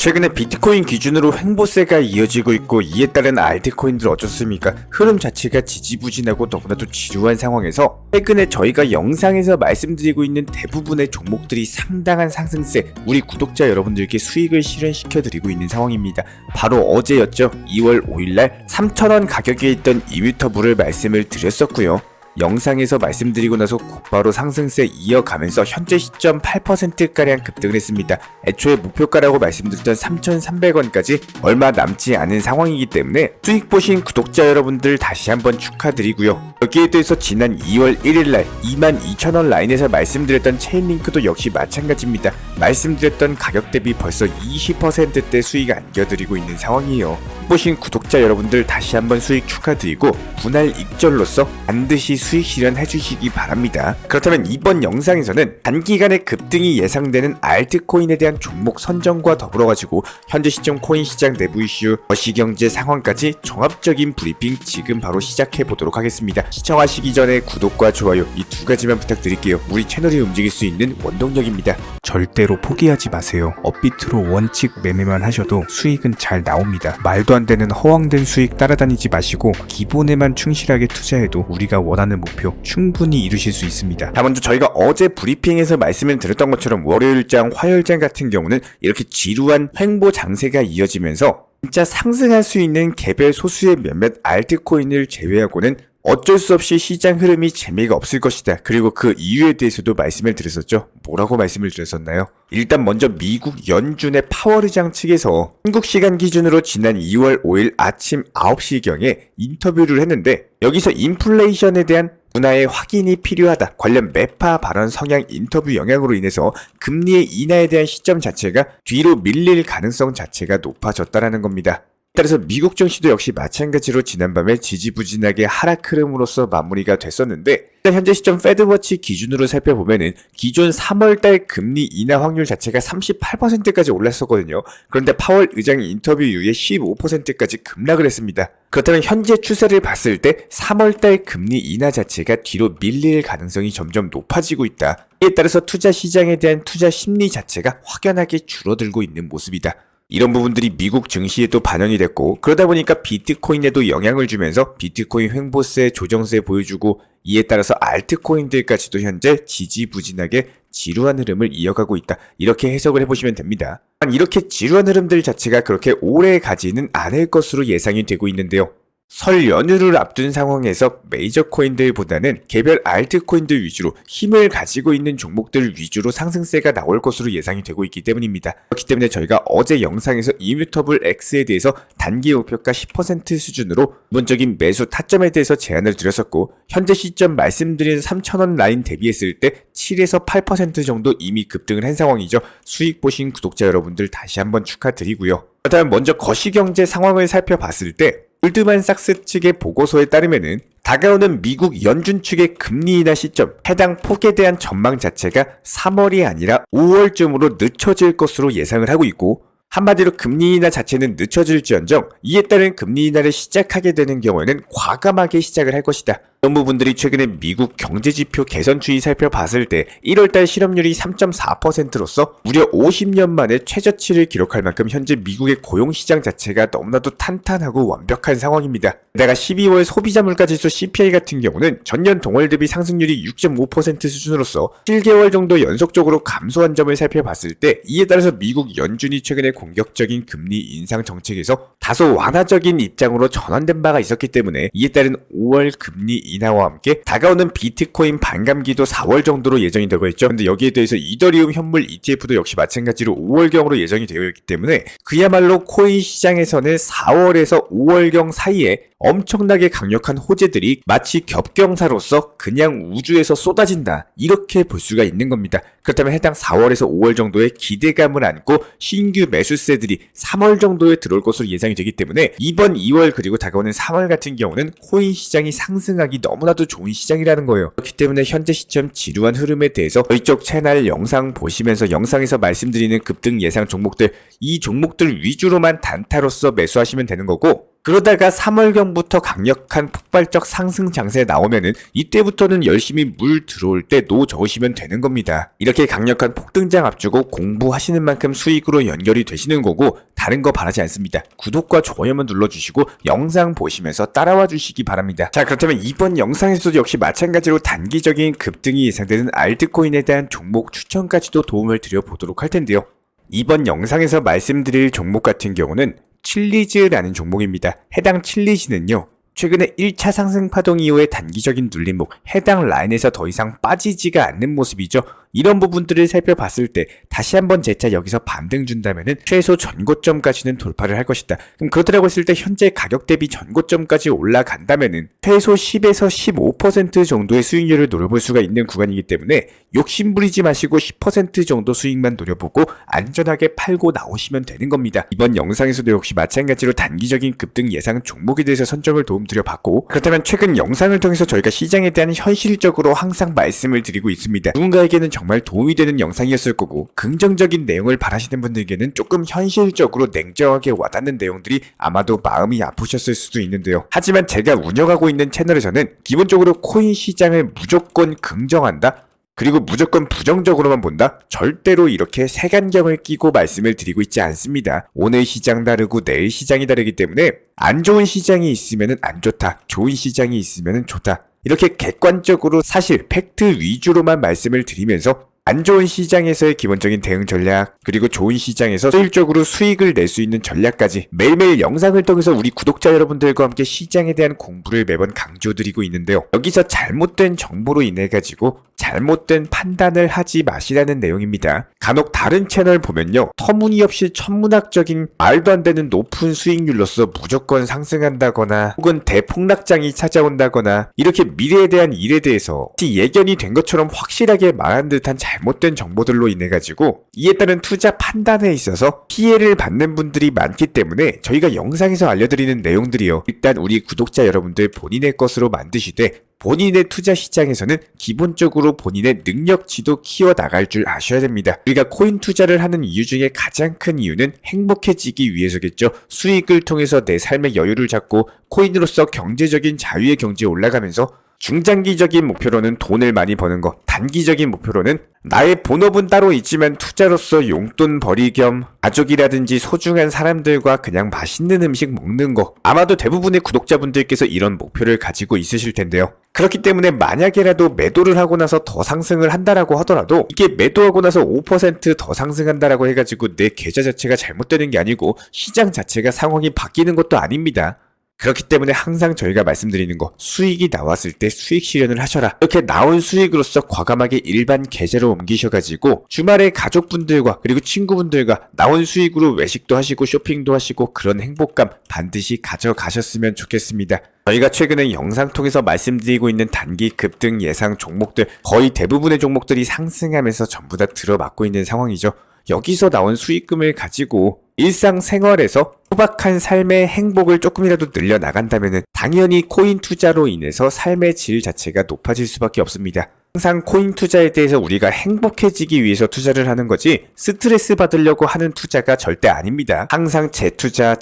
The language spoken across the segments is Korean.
최근에 비트코인 기준으로 횡보세가 이어지고 있고 이에 따른 알트코인들 어쩌습니까? 흐름 자체가 지지부진하고 너무나도 지루한 상황에서 최근에 저희가 영상에서 말씀드리고 있는 대부분의 종목들이 상당한 상승세, 우리 구독자 여러분들께 수익을 실현시켜드리고 있는 상황입니다. 바로 어제였죠. 2월 5일날 3,000원 가격에 있던 이뮤터블을 말씀을 드렸었고요. 영상에서 말씀드리고 나서 곧바로 상승세 이어가면서 현재 시점 8%가량 급등을 했습니다. 애초에 목표가라고 말씀드렸던 3,300원까지 얼마 남지 않은 상황이기 때문에 수익 보신 구독자 여러분들 다시 한번 축하드리고요. 여기에 대해서 지난 2월 1일날 22,000원 라인에서 말씀드렸던 체인링크도 역시 마찬가지입니다. 말씀드렸던 가격 대비 벌써 20%대 수익 안겨드리고 있는 상황이에요. 보신 구독자 여러분들 다시 한번 수익 축하드리고 분할 익절로서 반드시 수익 실현해 주시기 바랍니다. 그렇다면 이번 영상에서는 단기간에 급등이 예상되는 알트코인에 대한 종목 선정과 더불어 가지고 현재 시점 코인 시장 내부 이슈, 거시경제 상황까지 종합적인 브리핑 지금 바로 시작해 보도록 하겠습니다. 시청하시기 전에 구독과 좋아요 이 두 가지만 부탁드릴게요. 우리 채널이 움직일 수 있는 원동력입니다. 절대로 포기하지 마세요. 업비트로 원칙 매매만 하셔도 수익은 잘 나옵니다. 말도 안 되는 허황된 수익 따라다니지 마시고 기본에만 충실하게 투자해도 우리가 원하는 목표 충분히 이루실 수 있습니다. 먼저 저희가 어제 브리핑에서 말씀을 드렸던 것처럼 월요일장, 화요일장 같은 경우는 이렇게 지루한 횡보 장세가 이어지면서 진짜 상승할 수 있는 개별 소수의 몇몇 알트코인을 제외하고는 어쩔 수 없이 시장 흐름이 재미가 없을 것이다. 그리고 그 이유에 대해서도 말씀을 드렸었죠. 뭐라고 말씀을 드렸었나요? 일단 먼저 미국 연준의 파월의장 측에서 한국 시간 기준으로 지난 2월 5일 아침 9시경에 인터뷰를 했는데 여기서 인플레이션에 대한 문화의 확인이 필요하다. 관련 매파 발언 성향 인터뷰 영향으로 인해서 금리의 인하에 대한 시점 자체가 뒤로 밀릴 가능성 자체가 높아졌다라는 겁니다. 따라서 미국 증시도 역시 마찬가지로 지난밤에 지지부진하게 하락 흐름으로서 마무리가 됐었는데 현재 시점 패드워치 기준으로 살펴보면은 기존 3월달 금리 인하 확률 자체가 38%까지 올랐었거든요. 그런데 파월 의장이 인터뷰 이후에 15%까지 급락을 했습니다. 그렇다면 현재 추세를 봤을 때 3월달 금리 인하 자체가 뒤로 밀릴 가능성이 점점 높아지고 있다. 이에 따라서 투자 시장에 대한 투자 심리 자체가 확연하게 줄어들고 있는 모습이다. 이런 부분들이 미국 증시에도 반영이 됐고 그러다 보니까 비트코인에도 영향을 주면서 비트코인 횡보세, 조정세 보여주고 이에 따라서 알트코인들까지도 현재 지지부진하게 지루한 흐름을 이어가고 있다. 이렇게 해석을 해보시면 됩니다. 이렇게 지루한 흐름들 자체가 그렇게 오래 가지는 않을 것으로 예상이 되고 있는데요. 설 연휴를 앞둔 상황에서 메이저 코인들보다는 개별 알트코인들 위주로 힘을 가지고 있는 종목들 위주로 상승세가 나올 것으로 예상이 되고 있기 때문입니다. 그렇기 때문에 저희가 어제 영상에서 이뮤터블 X에 대해서 단기 목표가 10% 수준으로 기본적인 매수 타점에 대해서 제안을 드렸었고 현재 시점 말씀드린 3,000원 라인 대비했을 때 7에서 8% 정도 이미 급등을 한 상황이죠. 수익 보신 구독자 여러분들 다시 한번 축하드리고요. 그렇다면 먼저 거시경제 상황을 살펴봤을 때 골드만삭스 측의 보고서에 따르면은 다가오는 미국 연준 측의 금리 인하 시점, 해당 폭에 대한 전망 자체가 3월이 아니라 5월쯤으로 늦춰질 것으로 예상을 하고 있고 한마디로 금리 인하 자체는 늦춰질지언정 이에 따른 금리 인하를 시작하게 되는 경우에는 과감하게 시작을 할 것이다. 이런 부분들이 최근에 미국 경제지표 개선 추이 살펴봤을 때 1월달 실업률이 3.4%로서 무려 50년 만에 최저치를 기록할 만큼 현재 미국의 고용시장 자체가 너무나도 탄탄하고 완벽한 상황입니다. 게다가 12월 소비자 물가지수 CPI 같은 경우는 전년 동월 대비 상승률이 6.5% 수준으로서 7개월 정도 연속적으로 감소한 점을 살펴봤을 때 이에 따라서 미국 연준이 최근에 공격적인 금리 인상 정책에서 다소 완화적인 입장으로 전환된 바가 있었기 때문에 이에 따른 5월 금리 인하와 함께 다가오는 비트코인 반감기도 4월 정도로 예정이 되고 있죠. 근데 여기에 대해서 이더리움 현물 ETF도 역시 마찬가지로 5월경으로 예정이 되어 있기 때문에 그야말로 코인 시장에서는 4월에서 5월경 사이에 엄청나게 강력한 호재들이 마치 겹경사로서 그냥 우주에서 쏟아진다. 이렇게 볼 수가 있는 겁니다. 그렇다면 해당 4월에서 5월 정도의 기대감을 안고 신규 매수세들이 3월 정도에 들어올 것으로 예상이 되기 때문에 이번 2월 그리고 다가오는 3월 같은 경우는 코인 시장이 상승하기 너무나도 좋은 시장이라는 거예요. 그렇기 때문에 현재 시점 지루한 흐름에 대해서 저희 쪽 채널 영상 보시면서 영상에서 말씀드리는 급등 예상 종목들 이 종목들 위주로만 단타로서 매수하시면 되는 거고 그러다가 3월경부터 강력한 폭발적 상승 장세 나오면은 이때부터는 열심히 물 들어올 때 노 저으시면 되는 겁니다. 이렇게 강력한 폭등장 앞두고 공부하시는 만큼 수익으로 연결이 되시는 거고 다른 거 바라지 않습니다. 구독과 좋아요만 눌러주시고 영상 보시면서 따라와 주시기 바랍니다. 자, 그렇다면 이번 영상에서도 역시 마찬가지로 단기적인 급등이 예상되는 알트코인에 대한 종목 추천까지도 도움을 드려보도록 할 텐데요. 이번 영상에서 말씀드릴 종목 같은 경우는 칠리즈라는 종목입니다. 해당 칠리즈는요, 최근에 1차 상승 파동 이후의 단기적인 눌림목, 해당 라인에서 더 이상 빠지지가 않는 모습이죠. 이런 부분들을 살펴봤을 때 다시 한번 재차 여기서 반등 준다면은 최소 전고점까지는 돌파를 할 것이다. 그럼 그렇다고 했을 때 현재 가격 대비 전고점까지 올라간다면은 최소 10에서 15% 정도의 수익률을 노려볼 수가 있는 구간이기 때문에 욕심 부리지 마시고 10% 정도 수익만 노려보고 안전하게 팔고 나오시면 되는 겁니다. 이번 영상에서도 역시 마찬가지로 단기적인 급등 예상 종목에 대해서 선정을 도움드려봤고, 그렇다면 최근 영상을 통해서 저희가 시장에 대한 현실적으로 항상 말씀을 드리고 있습니다. 누군가에게는 정말 도움이 되는 영상이었을 거고 긍정적인 내용을 바라시는 분들에게는 조금 현실적으로 냉정하게 와닿는 내용들이 아마도 마음이 아프셨을 수도 있는데요. 하지만 제가 운영하고 있는 채널에서는 기본적으로 코인 시장을 무조건 긍정한다, 그리고 무조건 부정적으로만 본다? 절대로 이렇게 색안경을 끼고 말씀을 드리고 있지 않습니다. 오늘 시장 다르고 내일 시장이 다르기 때문에 안 좋은 시장이 있으면 안 좋다, 좋은 시장이 있으면 좋다, 이렇게 객관적으로 사실 팩트 위주로만 말씀을 드리면서 안 좋은 시장에서의 기본적인 대응 전략, 그리고 좋은 시장에서 효율적으로 수익을 낼 수 있는 전략까지 매일매일 영상을 통해서 우리 구독자 여러분들과 함께 시장에 대한 공부를 매번 강조드리고 있는데요. 여기서 잘못된 정보로 인해 가지고 잘못된 판단을 하지 마시라는 내용입니다. 간혹 다른 채널 보면요, 터무니없이 천문학적인 말도 안 되는 높은 수익률로서 무조건 상승한다거나 혹은 대폭락장이 찾아온다거나 이렇게 미래에 대한 일에 대해서 예견이 된 것처럼 확실하게 말한 듯한 잘못된 정보들로 인해 가지고 이에 따른 투자 판단에 있어서 피해를 받는 분들이 많기 때문에 저희가 영상에서 알려드리는 내용들이요, 일단 우리 구독자 여러분들 본인의 것으로 만드시되 본인의 투자 시장에서는 기본적으로 본인의 능력치도 키워나갈 줄 아셔야 됩니다. 우리가 코인 투자를 하는 이유 중에 가장 큰 이유는 행복해지기 위해서겠죠. 수익을 통해서 내 삶의 여유를 잡고 코인으로서 경제적인 자유의 경지에 올라가면서 중장기적인 목표로는 돈을 많이 버는 것, 단기적인 목표로는 나의 본업은 따로 있지만 투자로서 용돈 벌이 겸 가족이라든지 소중한 사람들과 그냥 맛있는 음식 먹는 거, 아마도 대부분의 구독자분들께서 이런 목표를 가지고 있으실 텐데요. 그렇기 때문에 만약에라도 매도를 하고 나서 더 상승을 한다라고 하더라도 이게 매도하고 나서 5% 더 상승한다라고 해가지고 내 계좌 자체가 잘못되는 게 아니고 시장 자체가 상황이 바뀌는 것도 아닙니다. 그렇기 때문에 항상 저희가 말씀드리는 거, 수익이 나왔을 때 수익 실현을 하셔라. 이렇게 나온 수익으로서 과감하게 일반 계좌로 옮기셔가지고 주말에 가족분들과 그리고 친구분들과 나온 수익으로 외식도 하시고 쇼핑도 하시고 그런 행복감 반드시 가져가셨으면 좋겠습니다. 저희가 최근에 영상 통해서 말씀드리고 있는 단기 급등 예상 종목들, 거의 대부분의 종목들이 상승하면서 전부 다 들어맞고 있는 상황이죠. 여기서 나온 수익금을 가지고 일상생활에서 소박한 삶의 행복을 조금이라도 늘려나간다면 당연히 코인 투자로 인해서 삶의 질 자체가 높아질 수밖에 없습니다. 항상 코인 투자에 대해서 우리가 행복해지기 위해서 투자를 하는 거지 스트레스 받으려고 하는 투자가 절대 아닙니다. 항상 재투자,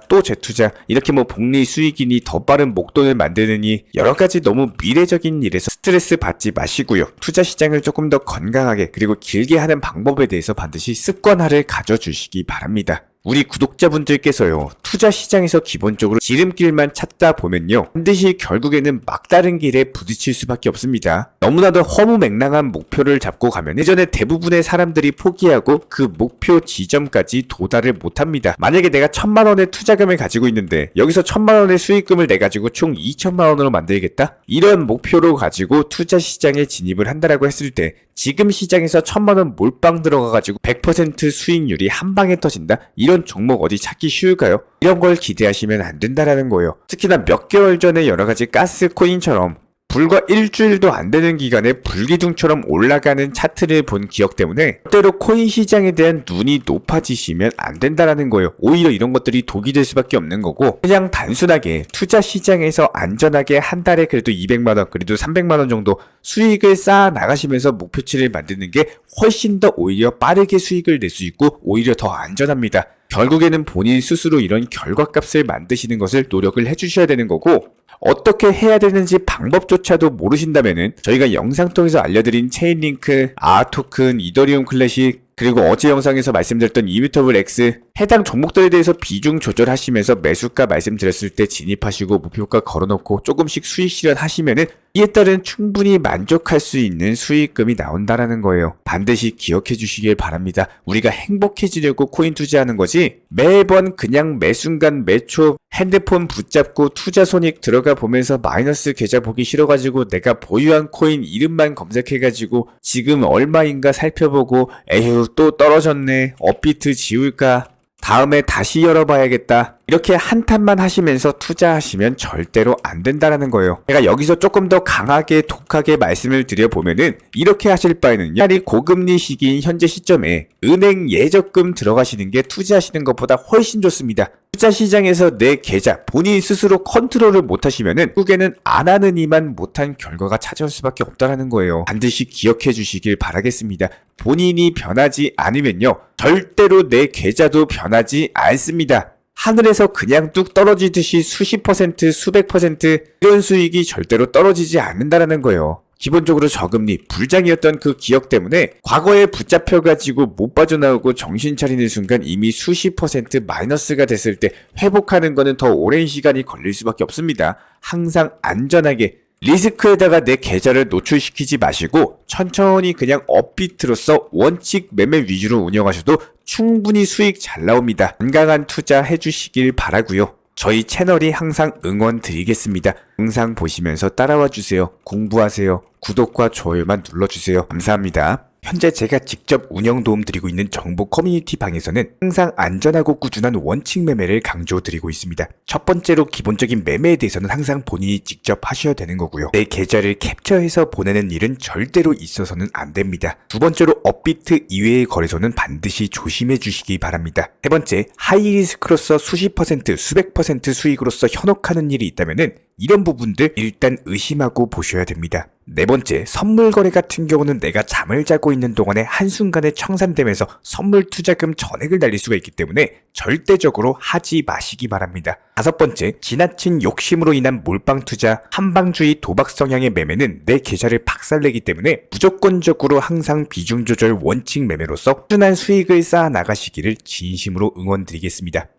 또 재투자, 이렇게 뭐 복리 수익이니 더 빠른 목돈을 만드느니 여러 가지 너무 미래적인 일에서 스트레스 받지 마시고요. 투자 시장을 조금 더 건강하게 그리고 길게 하는 방법에 대해서 반드시 습관화를 가져주시기 바랍니다. 우리 구독자분들께서요, 투자 시장에서 기본적으로 지름길만 찾다 보면요, 반드시 결국에는 막다른 길에 부딪힐 수밖에 없습니다. 너무나도 허무맹랑한 목표를 잡고 가면 예전에 대부분의 사람들이 포기하고 그 목표 지점까지 도달을 못합니다. 만약에 내가 1000만원의 투자금을 가지고 있는데 여기서 1000만원의 수익금을 내가지고 총 2000만원으로 만들겠다? 이런 목표로 가지고 투자 시장에 진입을 한다라고 했을 때 지금 시장에서 1000만원 몰빵 들어가가지고 100% 수익률이 한 방에 터진다? 이런 종목 어디 찾기 쉬울까요? 이런 걸 기대하시면 안 된다라는 거예요. 특히나 몇 개월 전에 여러가지 가스코인처럼 불과 일주일도 안 되는 기간에 불기둥처럼 올라가는 차트를 본 기억 때문에 때로 코인 시장에 대한 눈이 높아지시면 안 된다라는 거예요. 오히려 이런 것들이 독이 될 수밖에 없는 거고, 그냥 단순하게 투자 시장에서 안전하게 한 달에 그래도 200만원, 그래도 300만원 정도 수익을 쌓아 나가시면서 목표치를 만드는 게 훨씬 더 오히려 빠르게 수익을 낼 수 있고 오히려 더 안전합니다. 결국에는 본인 스스로 이런 결과값을 만드시는 것을 노력을 해주셔야 되는 거고, 어떻게 해야 되는지 방법조차도 모르신다면은 저희가 영상 통해서 알려드린 체인링크, 아토큰, 이더리움 클래식, 그리고 어제 영상에서 말씀드렸던 이뮤터블 X 해당 종목들에 대해서 비중 조절하시면서 매수가 말씀드렸을 때 진입하시고 목표가 걸어놓고 조금씩 수익 실현하시면은 이에 따른 충분히 만족할 수 있는 수익금이 나온다라는 거예요. 반드시 기억해 주시길 바랍니다. 우리가 행복해지려고 코인 투자하는 거지 매번 그냥 매순간 매초 핸드폰 붙잡고 투자 손익 들어가 보면서 마이너스 계좌 보기 싫어가지고 내가 보유한 코인 이름만 검색해가지고 지금 얼마인가 살펴보고 에휴 또 떨어졌네, 업비트 지울까, 다음에 다시 열어봐야겠다, 이렇게 한탄만 하시면서 투자하시면 절대로 안 된다라는 거예요. 제가 여기서 조금 더 강하게 독하게 말씀을 드려보면은 이렇게 하실 바에는 차라리 고금리 시기인 현재 시점에 은행 예적금 들어가시는 게 투자하시는 것보다 훨씬 좋습니다. 투자 시장에서 내 계좌 본인 스스로 컨트롤을 못하시면은 결국에는 안 하는 이만 못한 결과가 찾아올 수밖에 없다라는 거예요. 반드시 기억해 주시길 바라겠습니다. 본인이 변하지 않으면요 절대로 내 계좌도 변하지 않습니다. 하늘에서 그냥 뚝 떨어지듯이 수십 퍼센트, 수백 퍼센트 이런 수익이 절대로 떨어지지 않는다라는 거예요. 기본적으로 저금리, 불장이었던 그 기억 때문에 과거에 붙잡혀가지고 못 빠져나오고 정신 차리는 순간 이미 수십 퍼센트 마이너스가 됐을 때 회복하는 거는 더 오랜 시간이 걸릴 수밖에 없습니다. 항상 안전하게 리스크에다가 내 계좌를 노출시키지 마시고 천천히 그냥 업비트로서 원칙 매매 위주로 운영하셔도 충분히 수익 잘 나옵니다. 건강한 투자 해주시길 바라고요. 저희 채널이 항상 응원 드리겠습니다. 영상 보시면서 따라와 주세요. 공부하세요. 구독과 좋아요만 눌러주세요. 감사합니다. 현재 제가 직접 운영 도움 드리고 있는 정보 커뮤니티 방에서는 항상 안전하고 꾸준한 원칙 매매를 강조드리고 있습니다. 첫 번째로 기본적인 매매에 대해서는 항상 본인이 직접 하셔야 되는 거고요. 내 계좌를 캡처해서 보내는 일은 절대로 있어서는 안 됩니다. 두 번째로 업비트 이외의 거래소는 반드시 조심해 주시기 바랍니다. 세 번째, 하이리스크로서 수십 퍼센트, 수백 퍼센트 수익으로서 현혹하는 일이 있다면은 이런 부분들 일단 의심하고 보셔야 됩니다. 네 번째, 선물 거래 같은 경우는 내가 잠을 자고 있는 동안에 한순간에 청산되면서 선물 투자금 전액을 날릴 수가 있기 때문에 절대적으로 하지 마시기 바랍니다. 다섯 번째, 지나친 욕심으로 인한 몰빵 투자, 한방주의 도박 성향의 매매는 내 계좌를 박살내기 때문에 무조건적으로 항상 비중 조절 원칙 매매로서 꾸준한 수익을 쌓아 나가시기를 진심으로 응원드리겠습니다.